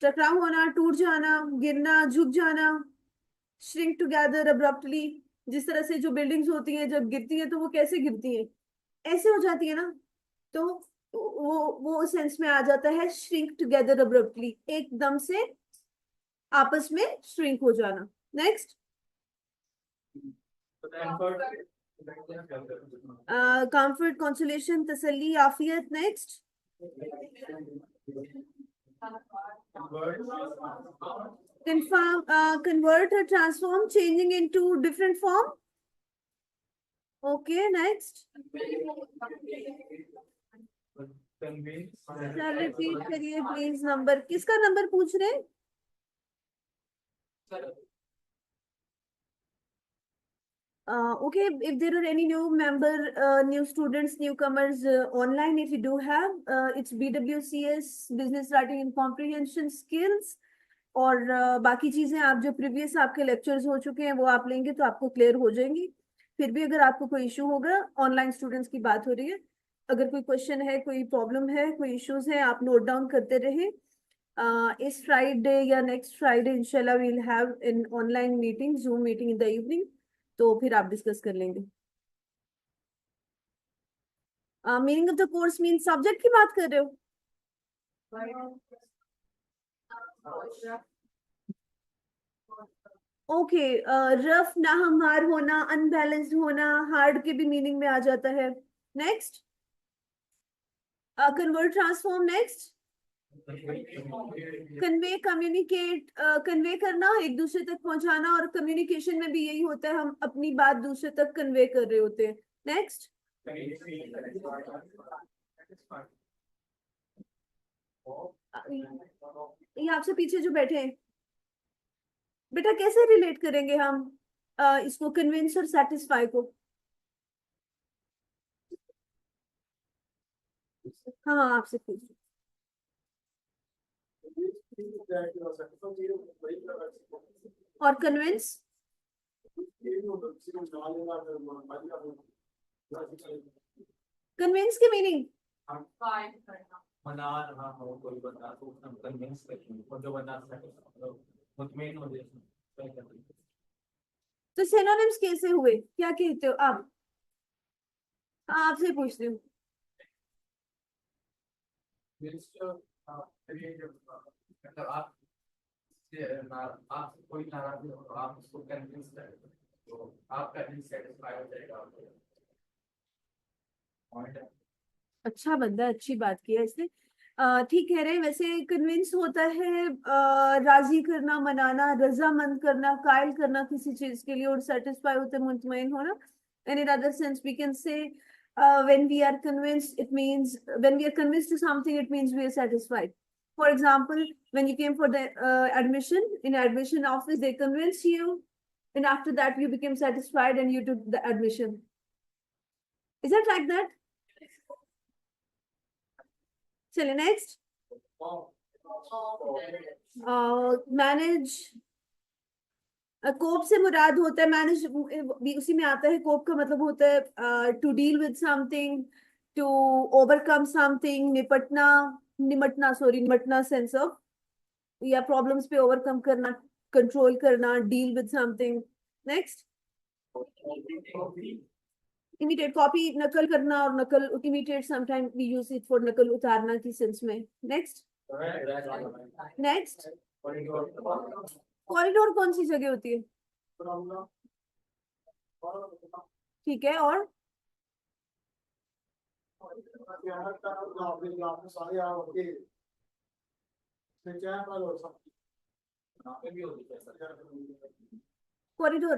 टकराव होना, टूट जाना, गिरना, झुक जाना, श्रिंक टुगेदर अब्रप्टली। जिस तरह से जो बिल्डिंग्स होती हैं जब गिरती हैं तो वो कैसे गिरती हैं, ऐसे हो जाती है ना, तो वो सेंस में आ जाता है श्रिंक टुगेदर अब्रप्टली, एकदम से आपस में श्रिंक हो जाना। नेक्स्ट, कंफर्ट, कंसोलेशन, तसल्ली, आफियत। Next, confirm, convert or transform, changing into different form. Okay, next. Sir repeat करिए प्लीज, नंबर किसका नंबर पूछ रहे हैं? Okay, if there are any new member, new students, newcomers online, if you do have, it's BWCS, Business Writing and Comprehension Skills. और बाकी चीजें आप जो प्रीवियस आपके लेक्चर्स हो चुके हैं वो आप लेंगे तो आपको क्लियर हो जाएंगी। फिर भी अगर आपको कोई इशू होगा, ऑनलाइन स्टूडेंट्स की बात हो रही है, अगर कोई क्वेश्चन है, कोई प्रॉब्लम है, कोई इश्यूज है, आप नोट डाउन करते रहे। इस फ्राइडे या नेक्स्ट फ्राइडे इंशाल्लाह we will have an online meeting, Zoom meeting in the evening, तो फिर आप डिस्कस कर लेंगे। Meaning of the course mean subject की बात कर रहे हो? ओके, रफ, नाहमार होना, अनबैलेंस्ड होना, हार्ड के भी मीनिंग में आ जाता है। Next, convert, transform. Next, convey, communicate, convey करना, एक दूसरे तक पहुंचाना, और कम्युनिकेशन में भी यही होता है, हम अपनी बात दूसरे तक कन्वे कर रहे होते हैं। नेक्स्ट, ये आपसे पीछे जो बैठे हैं बेटा, कैसे रिलेट करेंगे हम इसको कन्विंस और सेटिस्फाई को? हाँ, आपसे पूछ। और कन्विंस, कन्विंस की मीनिंग
मना रहा हो कोई बंदा तो उसको कन्विंस करेंगे, और जो बंदा मुतमईन हो जाए।
तो सिनोनिम्स कैसे हुए, क्या कहते हो आप? हाँ, आपसे पूछती हूँ।
मतलब आप कोई नाराज हो तो आप उसको कन्विंस करें तो आपका दिल सेटिस्फाई हो जाएगा।
अच्छा बंदा, अच्छी बात की है इसने। ठीक कह रहे हैं। वैसे कन्विंस होता है राजी करना, मनाना, रजामंद करना, कायल करना किसी चीज के लिए, और सेटिस्फाई होते मुतमईन होना। And in other sense we can say when we are convinced, it means when we are convinced to something, it means we are satisfied. For example, when you came for the admission, in admission office they convinced you, and after that you became satisfied and you took the admission. Is that like that? चलिए next, manage. कोप से मुराद होता है, manage भी उसी में आता है। कोप का मतलब होता है to deal with something, to overcome something, निपटना, निमटना सेंस ऑफ, या प्रॉब्लम्स पे ओवरकम करना, कंट्रोल करना, deal with something. Next, imitate, copy, नकल करना, और नकल, imitate sometime we use it for नकल उतारना की सेंस में। नेक्स्ट, नेक्स्ट, कॉरिडोर कौन सी जगह होती है? ठीक है, और कॉरिडोर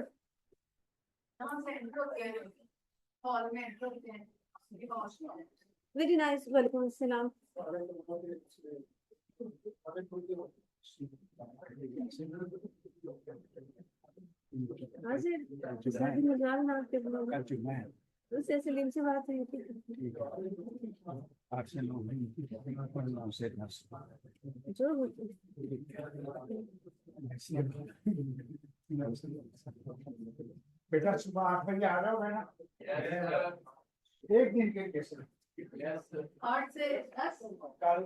वेरी नाइस, वेलकम अस्सलाम। उससे सलीम से बात हुई थी। जो
बेटा सुबह 8 बजे आ जाओ बेटा, एक दिन के कैसे
8 से 10
कल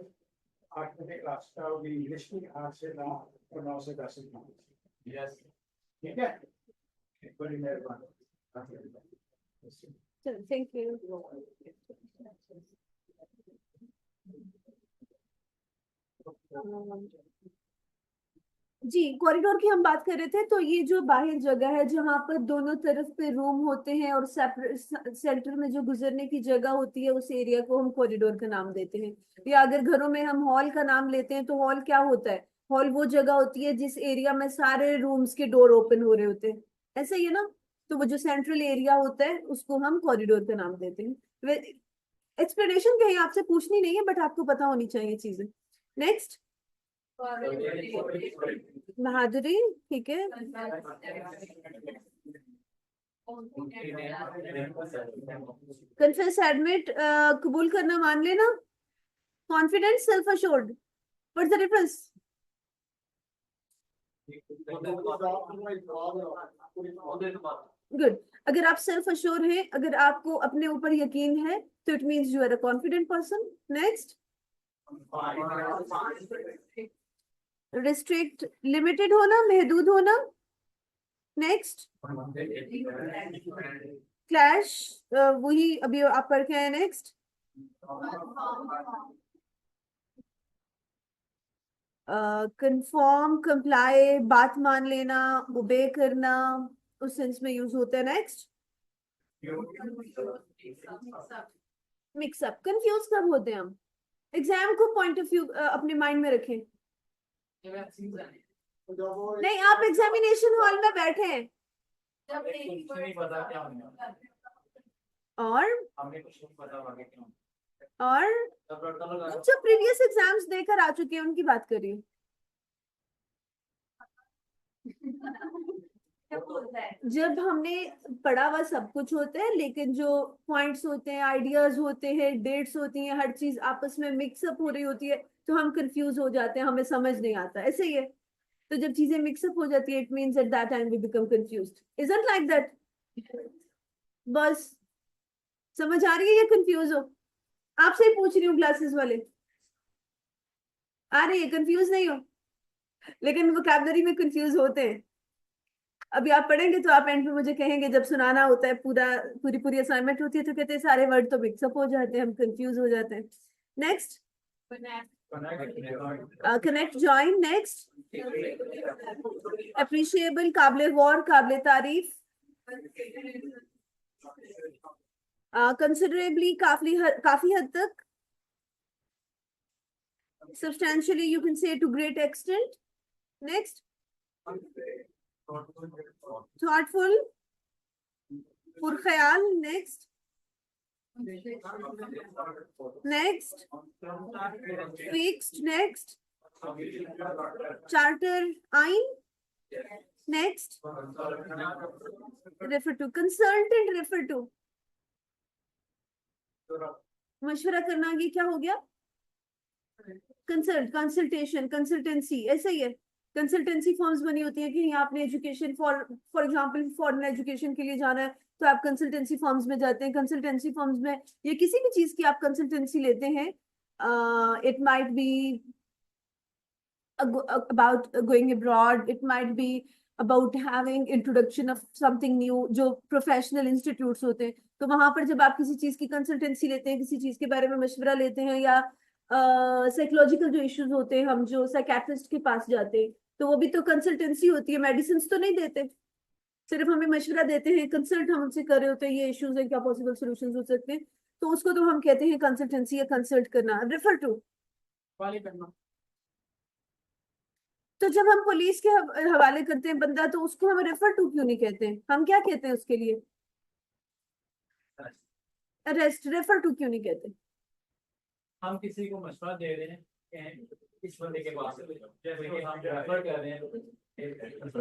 8 बजे क्लास का होगी इंग्लिश की 8 से 9 और 9 से 10 तक।
यस
ठीक है, बड़ी मेहरबानी।
चलो थैंक यू। जी कॉरिडोर की हम बात कर रहे थे, तो ये जो बाहर जगह है जहाँ पर दोनों तरफ पे रूम होते हैं और सेपरेट सेंटर में जो गुजरने की जगह होती है, उस एरिया को हम कॉरिडोर का नाम देते हैं। या अगर घरों में हम हॉल का नाम लेते हैं, तो हॉल क्या होता है? हॉल वो जगह होती है जिस एरिया में सारे रूम्स के डोर ओपन हो रहे होते हैं, ऐसा ही है ना? तो वो जो सेंट्रल एरिया होता है उसको हम कॉरिडोर का नाम देते हैं। एक्सप्लेनेशन कहीं आपसे पूछनी नहीं है, बट आपको पता होनी चाहिए चीजें। नेक्स्ट बहादुरी, ठीक है। कन्फेस, एडमिट, कबूल करना, मान लेना। Confident, self assured, what's the difference? Good. अगर आप सेल्फ अश्योर हैं, अगर आपको अपने ऊपर यकीन है, तो it means you are a confident person. Next restrict, limited होना, महदूद होना। नेक्स्ट क्लैश, वही अभी आप पढ़ के आए। नेक्स्ट कंफर्म, कंप्लाई, बात मान लेना, ओबे करना, उस सेंस में यूज होता है। नेक्स्ट मिक्सअप, कंफ्यूज कब होते हैं हम? एग्जाम को पॉइंट ऑफ व्यू अपने माइंड में रखें। नहीं, आप एग्जामिनेशन हॉल में बैठे हैं
कुछ नहीं पता क्या होने
और
हमें कुछ नहीं पता आगे क्या होने
और
तब लड़का लगा
जो प्रीवियस एग्जाम्स देकर आ चुके हैं उनकी बात करिए। जब हमने पढ़ा हुआ सब कुछ होता है, लेकिन जो पॉइंट्स होते हैं, आइडियाज होते हैं, डेट्स होती हैं, हर चीज आपस में मिक्सअप हो रही होती है, तो हम कंफ्यूज हो जाते हैं, हमें समझ नहीं आता। ऐसे ही है। तो जब चीजें मिक्सअप हो जाती है, it means at that time we become confused. Isn't like that? बस समझ आ रही है या कंफ्यूज हो? आपसे ही पूछ रही हूँ, क्लासेस वाले आ रही है? कंफ्यूज नहीं हो? लेकिन वोकैबुलरी में कंफ्यूज होते हैं। अभी आप पढ़ेंगे तो आप एंड पे मुझे कहेंगे, जब सुनाना होता है, पूरी पूरी असाइनमेंट होती है, तो कहते हैं सारे वर्ड तो मिक्सअप हो जाते हैं, हम कंफ्यूज हो जाते हैं। Next connect, join. Next appreciable, काबिले गौर, काबिले तारीफ। कंसिडरेबली, काफी हद तक। substantially, you can say to great extent. Next thoughtful, पुरख्याल। next fixed। next charter, आइन। next refer to, consult and refer to, मशवरा करना, ये क्या हो गया? कंसल्ट, कंसल्टेशन, कंसल्टेंसी, ऐसा ही है। कंसल्टेंसी फॉर्म्स बनी होती है कि आपने education for example foreign education के लिए जाना है, तो आप कंसल्टेंसी फॉर्म्स में जाते हैं। कंसल्टेंसी फॉर्म्स में ये किसी भी चीज की आप कंसल्टेंसी लेते हैं, it might be about going abroad, it might be about having introduction of something new, जो प्रोफेशनल इंस्टीट्यूट्स होते हैं, तो वहां पर जब आप किसी चीज की कंसल्टेंसी लेते हैं, किसी चीज के बारे में मशवरा लेते हैं, या साइकोलॉजिकल जो इश्यूज होते हैं, हम जो साइकेट्रिस्ट के पास जाते हैं, तो वो भी तो कंसल्टेंसी होती है। मेडिसिन तो नहीं देते, सिर्फ हमें मशवरा देते हैं, कंसल्ट हम उनसे कर रहे होते हैं, ये इश्यूज है, क्या पॉसिबल सोल्यूशन हो सकते हैं, तो उसको तो हम कहते हैं कंसल्टेंसी या कंसल्ट करना। रेफर टू, तो जब हम पुलिस के हवाले करते हैं बंदा, तो उसको हम रेफर टू क्यों नहीं कहते हैं? हम क्या कहते हैं उसके लिए? अरेस्ट। रेफर टू क्यों नहीं कहते?
हम किसी को मशवरा दे रहे हैं इस बंदे के पास, जैसे कि हम रेफर कर रहे हैं।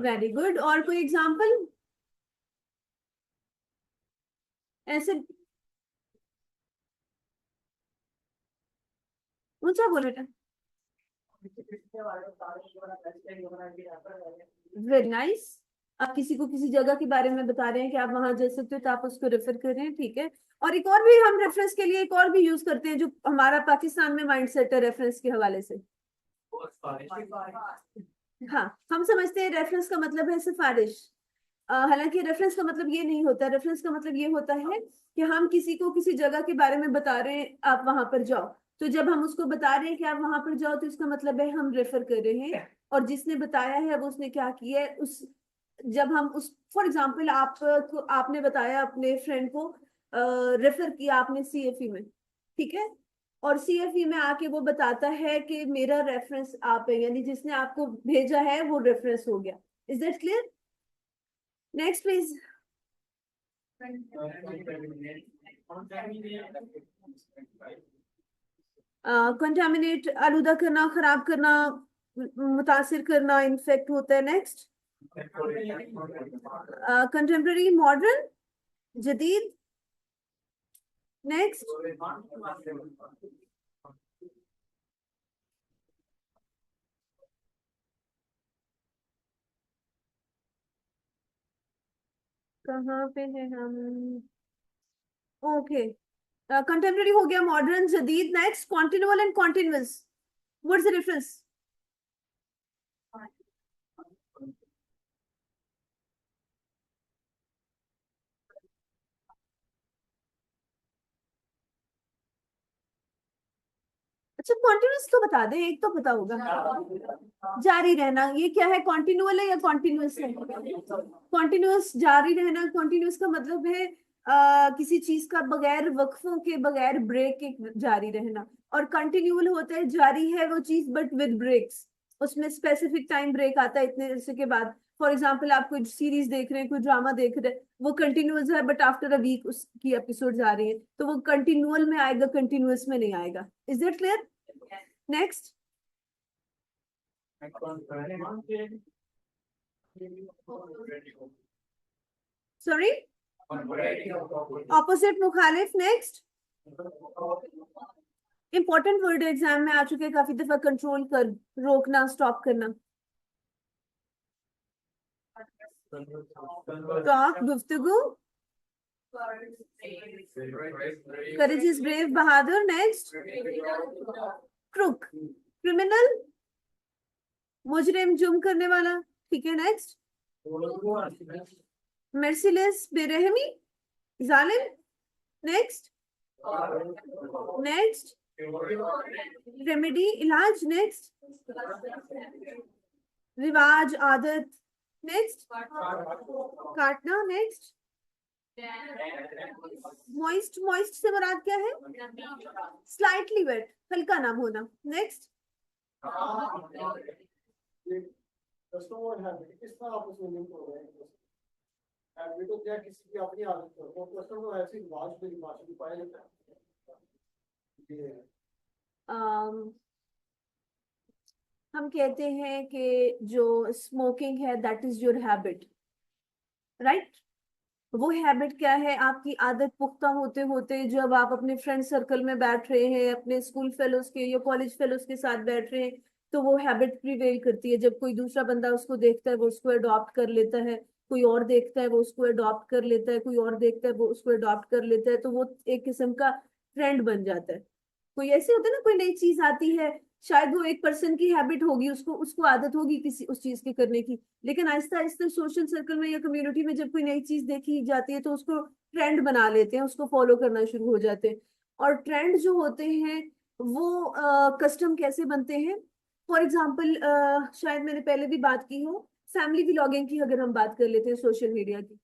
Very good. और कोई एग्जांपल ऐसे? ऊंचा बोल बेटा। Very nice. आप किसी को किसी जगह के बारे में बता रहे हैं कि आप वहां जा सकते हो, तो आप उसको रेफर कर रहे हैं, ठीक है। और एक और भी हम रेफरेंस के लिए एक और भी यूज करते हैं, जो हमारा पाकिस्तान में माइंडसेट है रेफरेंस के हवाले से। हाँ, हम समझते हैं रेफरेंस का मतलब है सिफारिश। हालांकि रेफरेंस का मतलब ये नहीं होता। रेफरेंस का मतलब ये होता है कि हम किसी को किसी जगह के बारे में बता रहे हैं, आप वहां पर जाओ। तो जब हम उसको बता रहे हैं कि आप वहां पर जाओ, तो इसका मतलब है हम रेफर कर रहे हैं। और जिसने बताया है वो उसने क्या किया है, उस जब हम उस फॉर एग्जाम्पल आपने बताया अपने फ्रेंड को, रेफर किया आपने सीएफई में, ठीक है। और सीएफई में आके वो बताता है कि मेरा रेफरेंस आप है, यानी जिसने आपको भेजा है वो रेफरेंस हो गया। Is that clear? Next please. Contaminate, आलूदा करना, खराब करना, मुतासिर करना, इन्फेक्ट होता है। नेक्स्ट, कंटेम्प्रेरी, मॉडर्न, जदीद। नेक्स्ट, कहाँ पे है हम? ओके, कंटेम्प्रेरी हो गया, मॉडर्न, जदीद। Next, continual and continuous, what's the difference? अच्छा, कॉन्टिन्यूअस तो बता दे, एक तो पता होगा। जारी रहना, ये क्या है? कॉन्टिन्यूअल है या कॉन्टिन्यूअस है? कॉन्टिन्यूअस, जारी रहना। कॉन्टिन्यूअस का मतलब है किसी चीज का बगैर वक्फों के, बगैर ब्रेक के जारी रहना। और कंटिन्यूअल होता है जारी है वो चीज बट विद ब्रेक्स, उसमें स्पेसिफिक टाइम ब्रेक आता है इतने अरसे के बाद। फॉर एग्जाम्पल, आप कोई सीरीज देख रहे हैं, कोई ड्रामा देख रहे हैं, वो कंटिन्यूअस है बट आफ्टर अ वीक उसकी एपिसोड आ रही है, तो वो कंटिन्यूअल में आएगा, कंटिन्यूअस में नहीं आएगा। Is that clear? Next, sorry, opposite, मुखालिफ। नेक्स्ट, इंपॉर्टेंट वर्ड एग्जाम में आ चुके हैं काफी दफा, कंट्रोल कर, रोकना, स्टॉप करना। टॉक, गुफ्तगू। करेज इज ब्रेव, बहादुर। नेक्स्ट, क्रुक, क्रिमिनल, मुजरिम, जुर्म करने वाला, ठीक है। नेक्स्ट, मर्सिलेस, बेरहमी, जालिम। नेक्स्ट, नेक्स्ट, रेमेडी, इलाज। नेक्स्ट, रिवाज, आदत। नेक्स्ट, काटना। नेक्स्ट, मॉइस्ट, मॉइस्ट से मुराद क्या है? स्लाइटली वेट, हल्का नाम होना। नेक्स्ट,
कस्टमर है किस तरह आपस में लिंक हो रहे हैं? बेटो क्या किसी की अपनी आदत है, वो कस्टमर ऐसी बात मेरी भाषा की पाया जाता है।
हम कहते हैं कि जो स्मोकिंग है that is your habit, right. वो हैबिट क्या है? आपकी आदत पुख्ता होते होते जब आप अपने फ्रेंड सर्कल में बैठ रहे हैं, अपने स्कूल फेलोज के या कॉलेज फेलोज के साथ बैठ रहे हैं, तो वो हैबिट प्रिवेल करती है। जब कोई दूसरा बंदा उसको देखता है वो उसको अडॉप्ट कर लेता है, कोई और देखता है वो उसको अडॉप्ट कर लेता है, कोई और देखता है वो उसको अडॉप्ट कर लेता है, तो वो एक किस्म का ट्रेंड बन जाता है। कोई ऐसे होता है ना, कोई नई चीज आती है, शायद वो एक पर्सन की हैबिट होगी, उसको उसको आदत होगी किसी उस चीज के करने की, लेकिन आहिस्ता आहिस्ता सोशल सर्कल में या कम्युनिटी में जब कोई नई चीज देखी जाती है तो उसको ट्रेंड बना लेते हैं, उसको फॉलो करना शुरू हो जाते हैं। और ट्रेंड जो होते हैं वो कस्टम कैसे बनते हैं? फॉर एग्जाम्पल, शायद मैंने पहले भी बात की हो, फैमिली व्लॉगिंग की अगर हम बात कर लेते हैं सोशल मीडिया की,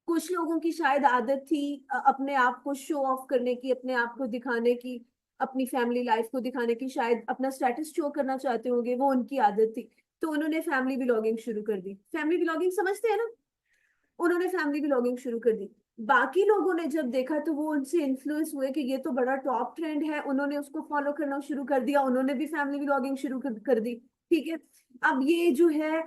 कुछ लोगों की शायद आदत थी अपने आप को शो ऑफ करने की, अपने आप को दिखाने की, अपनी फैमिली लाइफ को दिखाने की, शायद अपना स्टेटस शो करना चाहते होंगे, वो उनकी आदत थी, तो उन्होंने फैमिली व्लॉगिंग शुरू कर दी। फैमिली व्लॉगिंग समझते हैं ना? उन्होंने फैमिली व्लॉगिंग शुरू कर दी। बाकी लोगों ने जब देखा तो वो उनसे इन्फ्लुएंस हुए कि ये तो बड़ा टॉप ट्रेंड है, उन्होंने उसको फॉलो करना शुरू कर दिया, उन्होंने भी फैमिली व्लॉगिंग शुरू कर दी, ठीक है। अब ये जो है,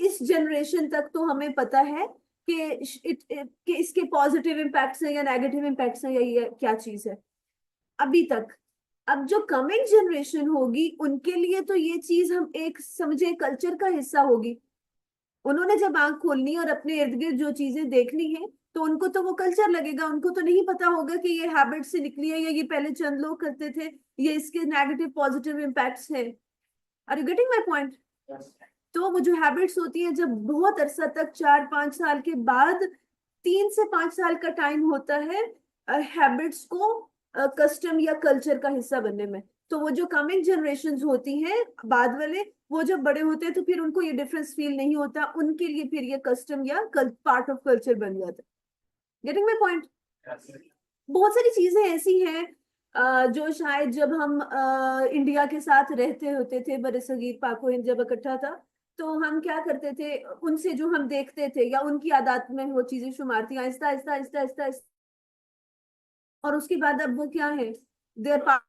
इस जनरेशन तक तो हमें पता है कि इसके पॉजिटिव इम्पैक्ट्स हैं या नेगेटिव इम्पैक्ट्स हैं, या ये क्या चीज है अभी तक। अब जो कमिंग जनरेशन होगी उनके लिए तो ये चीज हम एक समझे कल्चर का हिस्सा होगी, उन्होंने जब आंख खोलनी है और अपने इर्द गिर्द जो चीजें देखनी है, तो उनको तो वो कल्चर लगेगा, उनको तो नहीं पता होगा कि ये हैबिट से निकली है या ये पहले चंद लोग करते थे, ये इसके नेगेटिव पॉजिटिव इम्पैक्ट्स है। Are you getting my point? तो वो जो हैबिट्स होती है, जब बहुत अरसा तक 4-5 साल के बाद 3 से 5 साल का टाइम होता है हैबिट्स को कस्टम या कल्चर का हिस्सा बनने में। तो वो जो कमिंग जनरेशन होती हैं बाद वाले, वो जब बड़े होते हैं तो फिर उनको ये डिफरेंस फील नहीं होता, उनके लिए फिर ये कस्टम या पार्ट ऑफ कल्चर बन जाता है। Getting my point? बहुत सारी चीजें ऐसी हैं जो शायद जब हम इंडिया के साथ रहते होते थे, बरसगीर पाको हिंद जब इकट्ठा था, तो हम क्या करते थे, उनसे जो हम देखते थे या उनकी आदत में वो चीजें शुमार थी, आहिस्ता आहिस्ता आहिस्ता आहिस्ता आहिस्ता, और उसके बाद अब वो क्या है, their part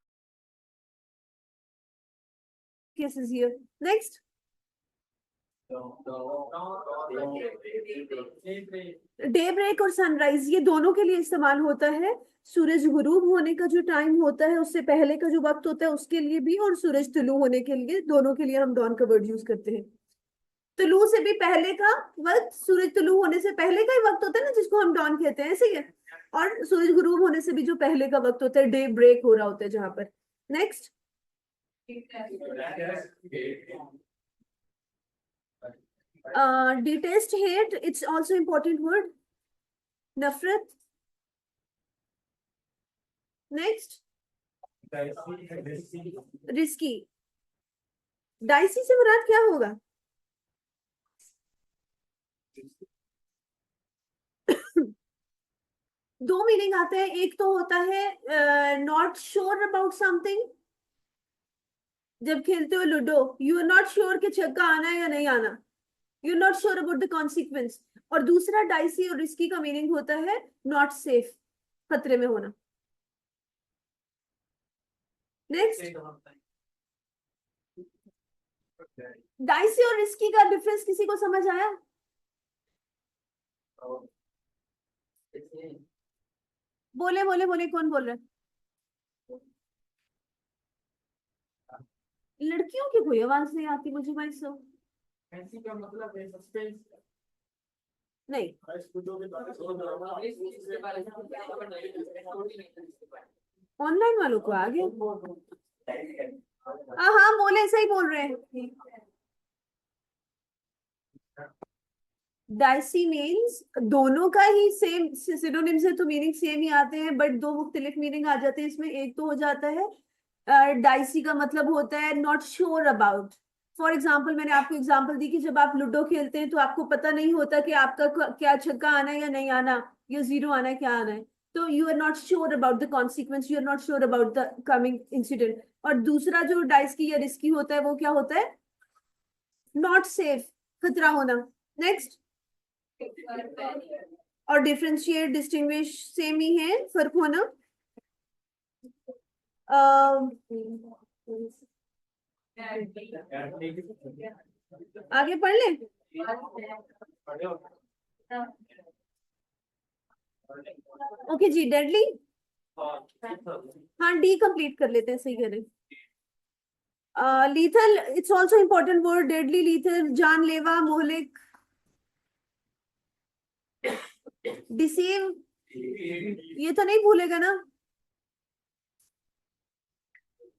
cases here. Next, daybreak और सनराइज, ये दोनों के लिए इस्तेमाल होता है। सूरज गुरूब होने का जो टाइम होता है उससे पहले का जो वक्त होता है उसके लिए भी, और सूरज तुलू होने के लिए, दोनों के लिए हम डॉन का वर्ड यूज करते हैं। तुलू से भी पहले का वक्त, सूरज तुलू होने से पहले का ही वक्त होता है ना, जिसको हम डॉन कहते हैं, ऐसे ही है। और सूरज गुरूब होने से भी जो पहले का वक्त होता है, डे ब्रेक हो रहा होता है जहां पर। Next, detest, hate, it's also important word. नफरत। Next, risky. डाइसी से मुराद क्या होगा? दो मीनिंग आते हैं, एक तो होता है नॉट श्योर अबाउट समथिंग, जब खेलते हो ludo you are not sure कि छक्का आना है या नहीं आना, you are not sure about the consequence. और दूसरा डाइसी और रिस्की का मीनिंग होता है नॉट सेफ, खतरे में होना। नेक्स्ट, डाइसी और रिस्की का डिफरेंस किसी को समझ आया? बोले बोले बोले, कौन बोल रहा है? लड़कियों की कोई आवाज नहीं आती मुझे भाई साहब।
फैंसी का मतलब है सस्पेंस।
नहीं, ऑनलाइन वालों को आ गया। हाँ हाँ बोले, ऐसा ही बोल रहे हैं। डाइसी मीन्स दोनों का ही सेम सिनोनिम से तो मीनिंग सेम ही आते हैं, बट दो मुख्तलिफ मीनिंग आ जाते हैं इसमें। एक तो हो जाता है डाइसी का मतलब होता है not sure about. For example, मैंने आपको एग्जाम्पल दी कि जब आप लूडो खेलते हैं तो आपको पता नहीं होता कि आपका क्या छक्का आना है या नहीं आना, या जीरो आना है, क्या आना है। तो you are not sure about the consequence, you are not sure about the coming incident. और दूसरा जो डाइस की या रिस्की होता है वो क्या होता है? नॉट सेफ, खतरा होना। नेक्स्ट, और डिफरेंशिएट, डिस्टिंग्विश सेम ही है, फर्क होना। आगे पढ़ ले। ओके जी, डेडली। हाँ, डी कंप्लीट कर लेते हैं, सही कह रहे। Lethal, it's also important word, deadly, lethal, जानलेवा, मोहलिक। डिसीव, ये तो नहीं भूलेगा ना?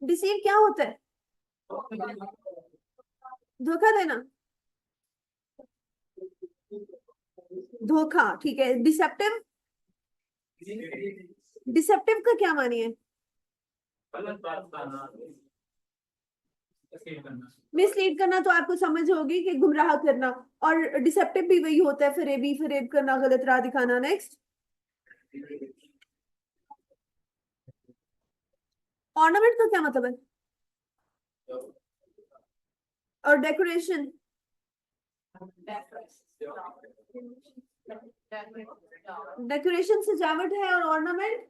डिसीव क्या होता है? धोखा देना, धोखा, ठीक है। डिसेप्टिव, डिसेप्टिव का क्या मानी है? मिसलीड करना, तो आपको समझ होगी कि गुमराह करना। और डिसेप्टिव भी वही होता है, फरेब करना, गलत राह दिखाना। नेक्स्ट, ऑर्नामेंट का क्या मतलब है? और डेकोरेशन, डेकोरेशन सजावट है, और ऑर्नामेंट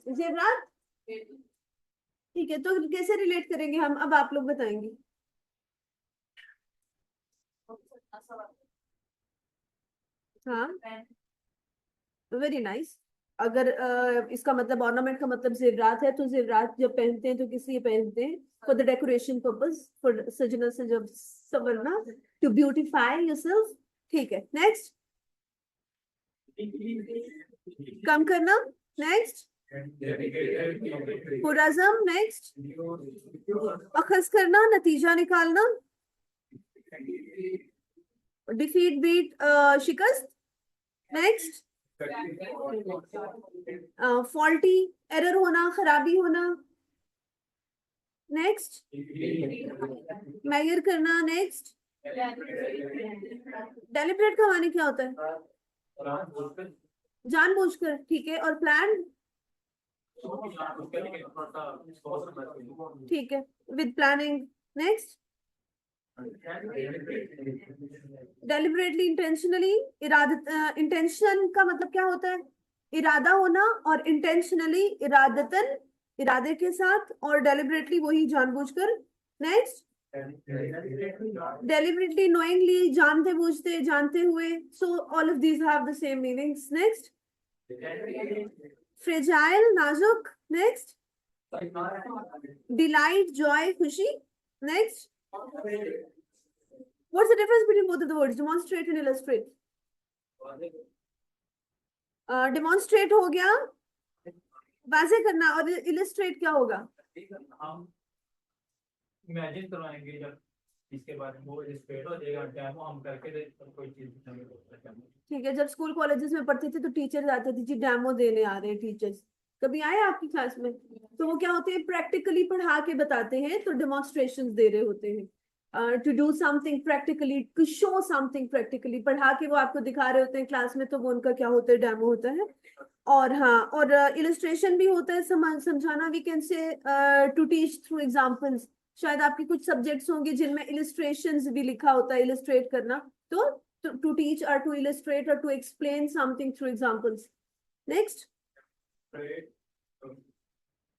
जेवरात। ठीक है, तो कैसे रिलेट करेंगे हम, अब आप लोग बताएंगे। हाँ, वेरी नाइस। अगर इसका मतलब ऑर्नामेंट का मतलब जेवरात है, तो जेवरात जब पहनते हैं तो किस लिए पहनते हैं? For the decoration purpose, for सजना संवरना, टू ब्यूटिफाई योरसेल्फ। ठीक है, नेक्स्ट। कम करना, नेक्स्ट। पुरज़म, नेक्स्ट। अखज़ करना, नतीजा निकालना। डिफीट, बीट, शिकस्त, नेक्स्ट। फॉल्टी, एरर होना, खराबी होना, नेक्स्ट। मेजर करना, नेक्स्ट। डेलिब्रेट का माने क्या होता है? जानबूझकर, ठीक है। और प्लान, ठीक है, with planning, next. Deliberately, intentionally, intention का मतलब क्या होता है? इरादा होना, और इंटेंशनली इरादतन, इरादे के साथ, और डेलिबरेटली वही जानबूझकर, नेक्स्ट। डेलिबरेटली, नोइंगली, जानते बूझते, जानते हुए, so all of these have the same meanings, next. Fragile, नाजुक, नेक्स्ट। डिलाइट, जॉय, खुशी, next. What's the difference between both of the words? Demonstrate and illustrate. Demonstrate हो गया वाज़े करना, और illustrate क्या होगा?
हम इमेजिन करवाएंगे जब इसके बारे में, वो इलस्ट्रेट हो जाएगा, डेमो हम करके कोई चीज हमें
ठीक है। जब स्कूल कॉलेजेस में पढ़ते थे तो टीचर्स आते थे जी, डेमो देने आ रहे हैं टीचर्स। कभी आए आपकी क्लास में? तो वो क्या होते हैं, प्रैक्टिकली पढ़ा के बताते हैं, तो डेमोन्स्ट्रेशंस दे रहे होते हैं। To do something practically, to show something practically, पढ़ा के वो आपको दिखा रहे होते हैं क्लास में, तो वो उनका क्या होता है, डेमो होता है। और हाँ, और इलस्ट्रेशन भी होता है, समझाना। We can say to teach through examples. शायद आपके कुछ सब्जेक्ट्स होंगे जिनमें इलस्ट्रेशंस भी लिखा होता है, इलस्ट्रेट करना। तो टू टीच और टू इलस्ट्रेट और to explain something through examples, next.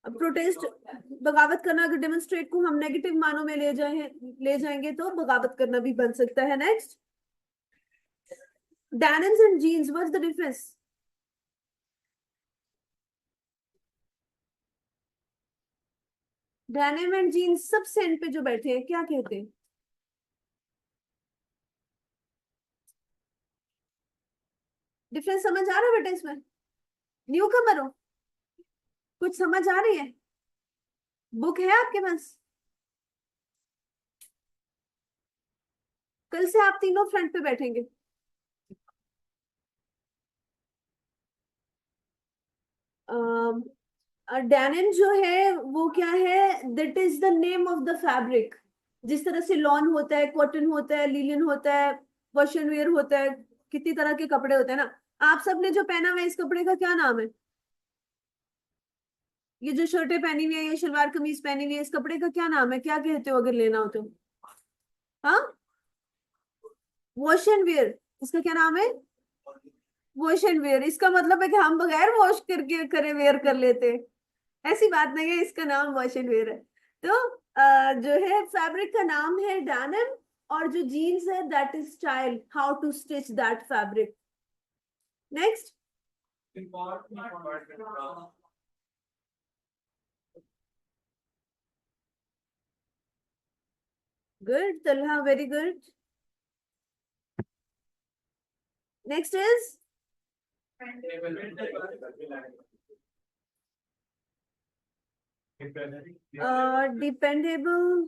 Protest, बगावत करना। अगर डेमोन्स्ट्रेट को हम नेगेटिव मानों में ले जाएंगे तो बगावत करना भी बन सकता है, next. Denims and jeans, what's the difference? Denim and jeans, सब सेंट पे जो बैठे हैं क्या कहते हैं? डिफरेंस समझ आ रहा है बेटा इसमें? न्यू कमर हो, कुछ समझ आ रही है? बुक है आपके पास? कल से आप तीनों फ्रंट पे बैठेंगे। डेनिम जो है वो क्या है? That is the name of the fabric. जिस तरह से लॉन होता है, कॉटन होता है, लिनन होता है, वॉशन वेयर होता है, कितनी तरह के कपड़े होते हैं ना। आप सबने जो पहना हुआ है, इस कपड़े का क्या नाम है? ये जो शर्टें पहनी हुई है, ये शलवार कमीज पहनी हुई है, इस कपड़े का क्या नाम है? क्या कहते हो अगर लेना हो तो? हाँ, वॉश एंड वेयर। इसका क्या नाम है? Wash and wear. इसका मतलब है कि हम बगैर वॉश करके करे वेयर कर लेते हैं, ऐसी बात नहीं है, इसका नाम वॉश एंड वेयर है। तो जो है फैब्रिक का नाम है डेनिम, और जो जीन्स है that is style, how to stitch that fabric, next. Good Talha, very good. Next is dependable.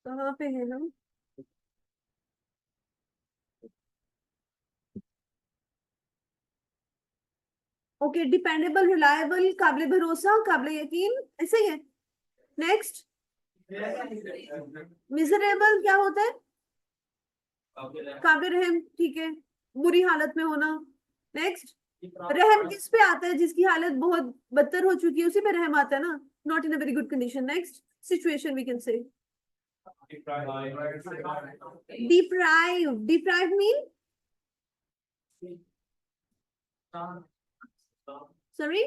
कहाँ पे है हम? ओके, डिपेंडेबल, रिलायबल, काबिल भरोसा, काबिल यकीन, ऐसे ही है। नेक्स्ट, मिजरेबल क्या होता है? काबिल रहम, ठीक है, बुरी हालत में होना। नेक्स्ट, रहम किस पे आता है? जिसकी हालत बहुत बदतर हो चुकी है उसी पे रहम आता है ना, not in a very good condition. Next, situation we can say deprive. Deprive mean, sorry,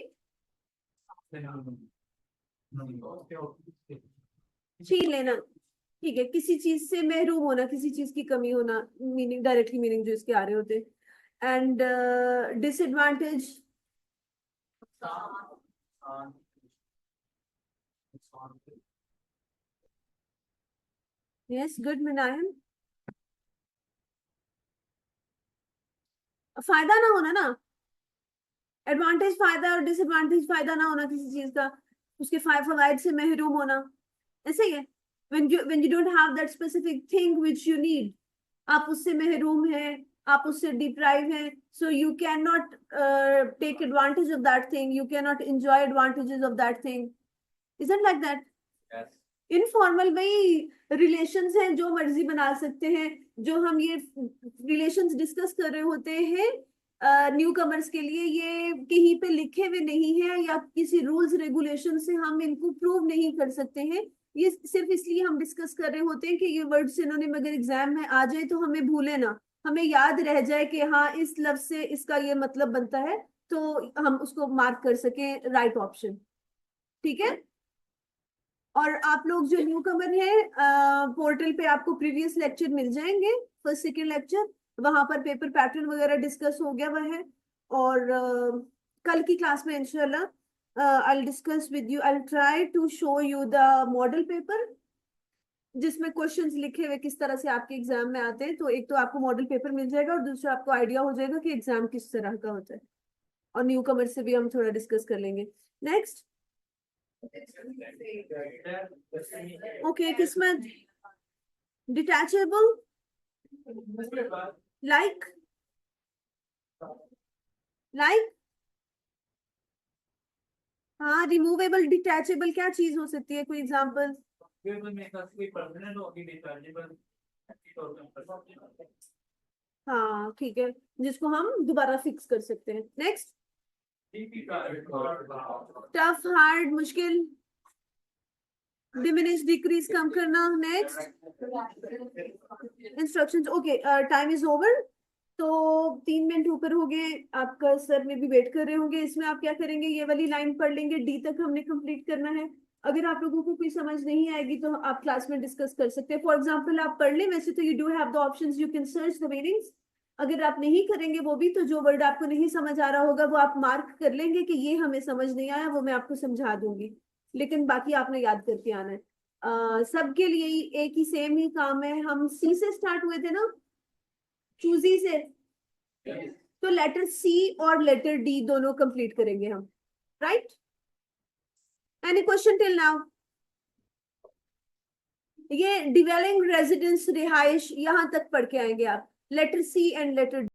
छीन लेना, ठीक है, किसी चीज से महरूम होना, किसी चीज की कमी होना, मीनिंग, डायरेक्टली मीनिंग जो इसके आ रहे होते हैं। and disadvantage. Yes, good, Minayan. फायदा ना होना ना, एडवांटेज फायदा और डिसएडवांटेज फायदा ना होना किसी चीज का, उसके फवायद से महरूम होना, ऐसे ही है. when you don't have that specific thing which you need, आप उससे महरूम हैं, आप उससे डिप्राइव हैं, so you cannot take advantage of that thing, you cannot enjoy advantages of that thing. Isn't like that?
Yes.
Informal भाई relations हैं, जो मर्जी बना सकते हैं. जो हम ये रिलेशंस डिस्कस कर रहे होते हैं न्यू कमर्स के लिए, ये कहीं पे लिखे हुए नहीं है या किसी रूल्स रेगुलेशन से हम इनको प्रूव नहीं कर सकते हैं. ये सिर्फ इसलिए हम डिस्कस कर रहे होते हैं कि ये वर्ड सिनोनिम अगर एग्जाम में आ जाए तो हमें भूले ना, हमें याद रह जाए कि हाँ इस लफ्ज से इसका ये मतलब बनता है, तो हम उसको मार्क कर सके राइट ऑप्शन. ठीक है. और आप लोग जो न्यू कमर है, पोर्टल पे आपको प्रीवियस लेक्चर मिल जाएंगे, फर्स्ट सेकंड लेक्चर, वहां पर पेपर पैटर्न वगैरह डिस्कस हो गया हुआ है. और कल की क्लास में इंशाल्लाह I will discuss with you, I will try to show you the model paper जिसमें क्वेश्चंस लिखे हुए किस तरह से आपके एग्जाम में आते हैं. तो एक तो आपको मॉडल पेपर मिल जाएगा और दूसरा आपको आइडिया हो जाएगा कि एग्जाम किस तरह का होता है. और न्यू कमर से भी हम थोड़ा डिस्कस कर लेंगे. नेक्स्ट. ओके, किस्मत. डिटैचेबल लाइक हाँ, रिमूवेबल डिटैचेबल क्या चीज हो सकती है, कोई एग्जांपल? हाँ ठीक है, जिसको हम दोबारा फिक्स कर सकते हैं. नेक्स्ट. टफ, हार्ड, मुश्किल, डिमिनिश, डिक्रीज, कम करना. Next. Instructions. Okay, time is over. तो 3 मिनट ऊपर हो गए, आपका सर में भी वेट कर रहे होंगे. इसमें आप क्या करेंगे, ये वाली लाइन पढ़ लेंगे, डी तक हमने कंप्लीट करना है. अगर आप लोगों को कोई समझ नहीं आएगी तो आप क्लास में डिस्कस कर सकते हैं. फॉर एग्जाम्पल आप पढ़ लें, वैसे तो you do have the options, you can search the meanings. अगर आप नहीं करेंगे वो भी, तो जो वर्ड आपको नहीं समझ आ रहा होगा वो आप मार्क कर लेंगे कि ये हमें समझ नहीं आया, वो मैं आपको समझा दूंगी. लेकिन बाकी आपने याद करके आना है. सबके लिए ही एक ही सेम ही काम है. हम सी से स्टार्ट हुए थे ना, चूजी से, तो लेटर सी और लेटर डी दोनों कंप्लीट करेंगे हम. Right? Any question till now? ये डिवेलिंग रेजिडेंस, रिहाइश, यहां तक पढ़ के आएंगे आप. Letter C and later